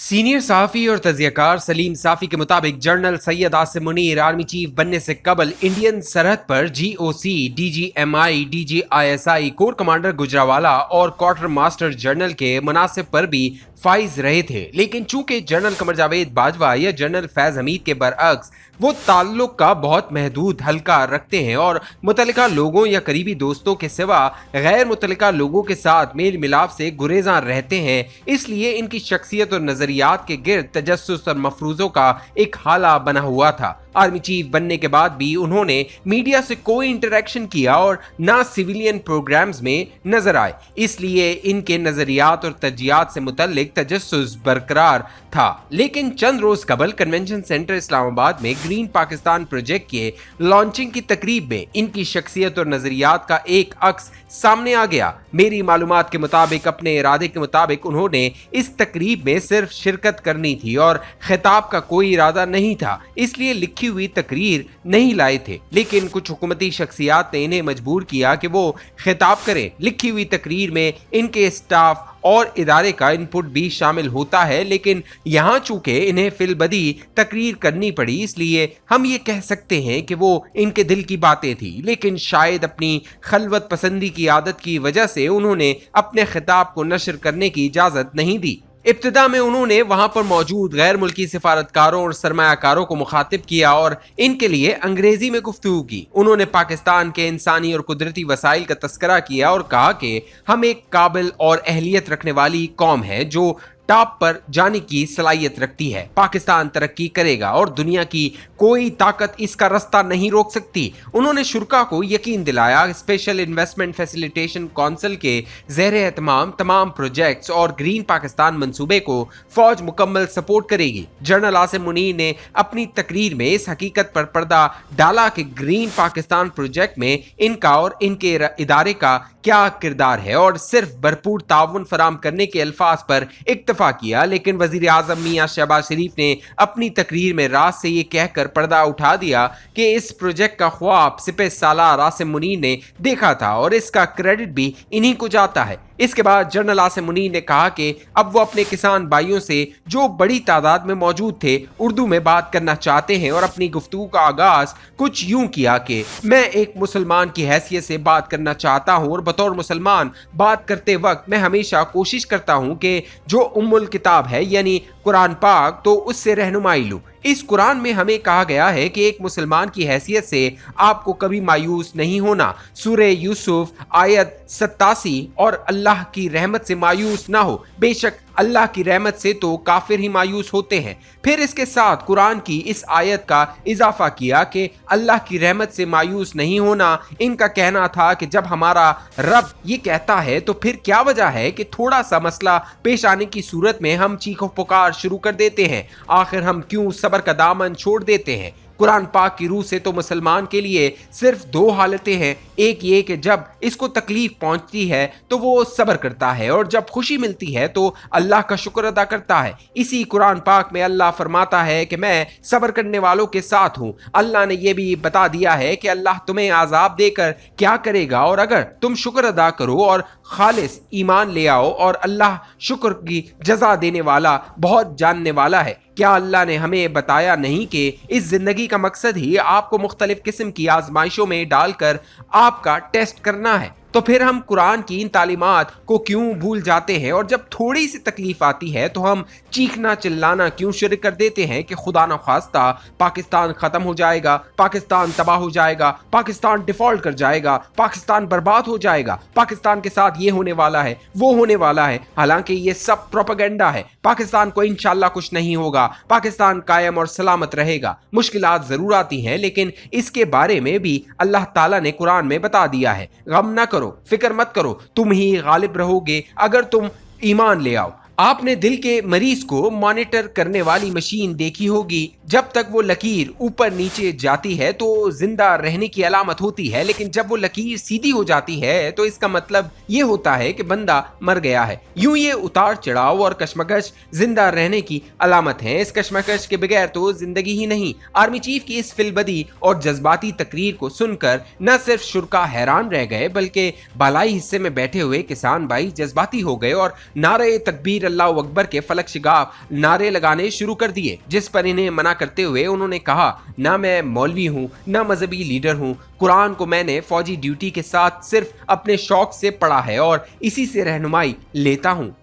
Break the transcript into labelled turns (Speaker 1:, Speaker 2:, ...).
Speaker 1: Senior सहाफ़ी और तज़कियाकार सलीम साफ़ी के मुताबिक general Syed Asim Munir army chief बनने से कबल इंडियन सरहद पर GOC, DGMI, DGISI, core commander Gujranwala और क्वार्टर मास्टर जनरल के मुनासिब पर भी फाइज रहे थे, लेकिन चूंकि जनरल कमर जावेद बाजवा या जनरल फैज हमीद के बरअक्स वो ताल्लुक का बहुत महदूद हल्का रखते हैं और मुतल्लिका लोगों या करीबी दोस्तों के सिवा गैर मुतल्लिका लोगों के साथ मेल मिलाप से गुरेज़ां रहते हैं, इसलिए इनकी शख्सियत और नजरियात के गिर्द तजस्सुस और मफरूज़ों का एक हाला बना हुआ था। आर्मी चीफ बनने के बाद भी उन्होंने मीडिया से कोई इंटरेक्शन किया और ना सिविलियन प्रोग्राम्स में नजर आए, इसलिए इनके नजरियात और तरजीहात से मुतल्लिक तजस्सुस बरकरार था। लेकिन चंद रोज कबल कन्वेंशन सेंटर इस्लामाबाद में ग्रीन पाकिस्तान प्रोजेक्ट के लॉन्चिंग की तकरीब में इनकी शख्सियत और नजरियात का एक अक्स सामने आ गया। मेरी मालूमात के मुताबिक अपने इरादे के मुताबिक उन्होंने इस तकरीब में सिर्फ शिरकत करनी थी और खिताब का कोई इरादा नहीं था, इसलिए लिखी हुई तकरीर नहीं लाए थे। लेकिन कुछ हुकूमती शख्सियात ने इन्हें मजबूर किया कि वो खिताब करें। लिखी हुई तकरीर में इनके स्टाफ और इदारे का इनपुट भी शामिल होता है, लेकिन यहाँ चूंकि इन्हें फिलबदी तकरीर करनी पड़ी, इसलिए हम ये कह सकते हैं कि वो इनके दिल की बातें थी। लेकिन शायद अपनी खलवत पसंदी की आदत की वजह से उन्होंने अपने खिताब को नशर करने की इजाजत नहीं दी। इब्तिदा में उन्होंने वहां पर मौजूद गैर मुल्की सिफारतकारों और सरमायाकारों को मुखातिब किया और इनके लिए अंग्रेजी में गुफ्तगू की। उन्होंने पाकिस्तान के इंसानी और कुदरती वसाइल का तस्करा किया और कहा कि हम एक काबिल और अहलियत रखने वाली कौम है जो टॉप पर जाने की सलाहियत रखती है। पाकिस्तान तरक्की करेगा और दुनिया की कोई ताकत इसका रास्ता नहीं रोक सकती। उन्होंने शुरा को यकीन दिलाया स्पेशल इन्वेस्टमेंट फैसिलिटेशन काउंसिल के ज़ेर एहतमाम तमाम प्रोजेक्ट्स और ग्रीन पाकिस्तान मंसूबे को फौज मुकम्मल सपोर्ट करेगी। जनरल आसिम मुनीर ने अपनी तकरीर में इस हकीकत पर पर्दा डाला कि ग्रीन पाकिस्तान प्रोजेक्ट में इनका और इनके इदारे का क्या किरदार है और सिर्फ भरपूर ताउन फराम करने के अल्फाज पर इक्तफा किया। लेकिन वजीर आजम मियां शहबाज शरीफ ने अपनी तकरीर में रात से ये कहकर पर्दा उठा दिया कि इस प्रोजेक्ट का ख्वाब सिपह सालार आसिम मुनीर ने देखा था और इसका क्रेडिट भी इन्हीं को जाता है। इसके बाद जनरल आसिम मुनीर ने कहा कि अब वो अपने किसान भाइयों से जो बड़ी तादाद में मौजूद थे उर्दू में बात करना चाहते हैं और अपनी गुफ्तगू का आगाज कुछ यूं किया कि मैं एक मुसलमान की हैसियत से बात करना चाहता हूं और बतौर मुसलमान बात करते वक्त मैं हमेशा कोशिश करता हूं कि जो उम्मुल किताब है यानी कुरान पाक तो उससे रहनुमाई लूं। इस कुरान में हमें कहा गया है कि एक मुसलमान की हैसियत से आपको कभी मायूस नहीं होना। सूरे यूसुफ आयत 87 और अल्लाह की रहमत से मायूस ना हो, बेशक अल्लाह की रहमत से तो काफिर ही मायूस होते हैं। फिर इसके साथ कुरान की इस आयत का इजाफा किया कि अल्लाह की रहमत से मायूस नहीं होना। इनका कहना था कि जब हमारा रब ये कहता है तो फिर क्या वजह है कि थोड़ा सा मसला पेश आने की सूरत में हम चीखो पुकार शुरू कर देते हैं। आखिर हम क्यों सब्र का दामन छोड़ देते हैं। कुरान पाक की रूह से तो मुसलमान के लिए सिर्फ दो हालतें हैं, एक ये कि जब इसको तकलीफ पहुंचती है तो वो सब्र करता है और जब खुशी मिलती है तो अल्लाह का शुक्र अदा करता है। इसी कुरान पाक में अल्लाह फरमाता है कि मैं सब्र करने वालों के साथ हूँ। अल्लाह ने यह भी बता दिया है कि अल्लाह तुम्हें आजाब देकर क्या करेगा और अगर तुम शुक्र अदा करो और खालिस ईमान ले आओ और अल्लाह शुक्र की जजा देने वाला बहुत जानने वाला है। क्या अल्लाह ने हमें बताया नहीं कि इस जिंदगी का मकसद ही आपको मुख्तलिफ किस्म की आजमाइशों में डालकर आपका टेस्ट करना है? तो फिर हम कुरान की इन तालीमात को क्यों भूल जाते हैं और जब थोड़ी सी तकलीफ आती है तो हम चीखना चिल्लाना क्यों शुरू कर देते हैं कि खुदा न खास्ता पाकिस्तान खत्म हो जाएगा, पाकिस्तान तबाह हो जाएगा, पाकिस्तान डिफॉल्ट कर जाएगा, पाकिस्तान बर्बाद हो जाएगा, पाकिस्तान के साथ ये होने वाला है वो होने वाला है। हालांकि ये सब प्रोपेगेंडा है। पाकिस्तान को इंशाल्लाह कुछ नहीं होगा, पाकिस्तान कायम और सलामत रहेगा। मुश्किलात जरूर आती हैं लेकिन इसके बारे में भी अल्लाह ताला ने कुरान में बता दिया है। गम न करो, फिक्र मत करो, तुम ही गालिब रहोगे अगर तुम ईमान ले आओ। आपने दिल के मरीज को मॉनिटर करने वाली मशीन देखी होगी। जब तक वो लकीर ऊपर नीचे जाती है तो जिंदा रहने की अलामत होती है, लेकिन जब वो लकीर सीधी हो जाती है तो इसका मतलब ये होता है कि बंदा मर गया है। यूं ये उतार चढ़ाव और कशमकश जिंदा रहने की अलामत है। इस कशमकश के बगैर तो जिंदगी ही नहीं। आर्मी चीफ की इस फिलबदी और जज्बाती तकरीर को सुनकर न सिर्फ शुरा हैरान रह गए बल्कि बालाई हिस्से में बैठे हुए किसान भाई जज्बाती हो गए और नारे तकबीर अल्लाह अकबर के फलक शिगाफ नारे लगाने शुरू कर दिए, जिस पर इन्हें मना करते हुए उन्होंने कहा, ना मैं मौलवी हूँ ना मजहबी लीडर हूँ, कुरान को मैंने फौजी ड्यूटी के साथ सिर्फ अपने शौक से पढ़ा है और इसी से रहनुमाई लेता हूँ।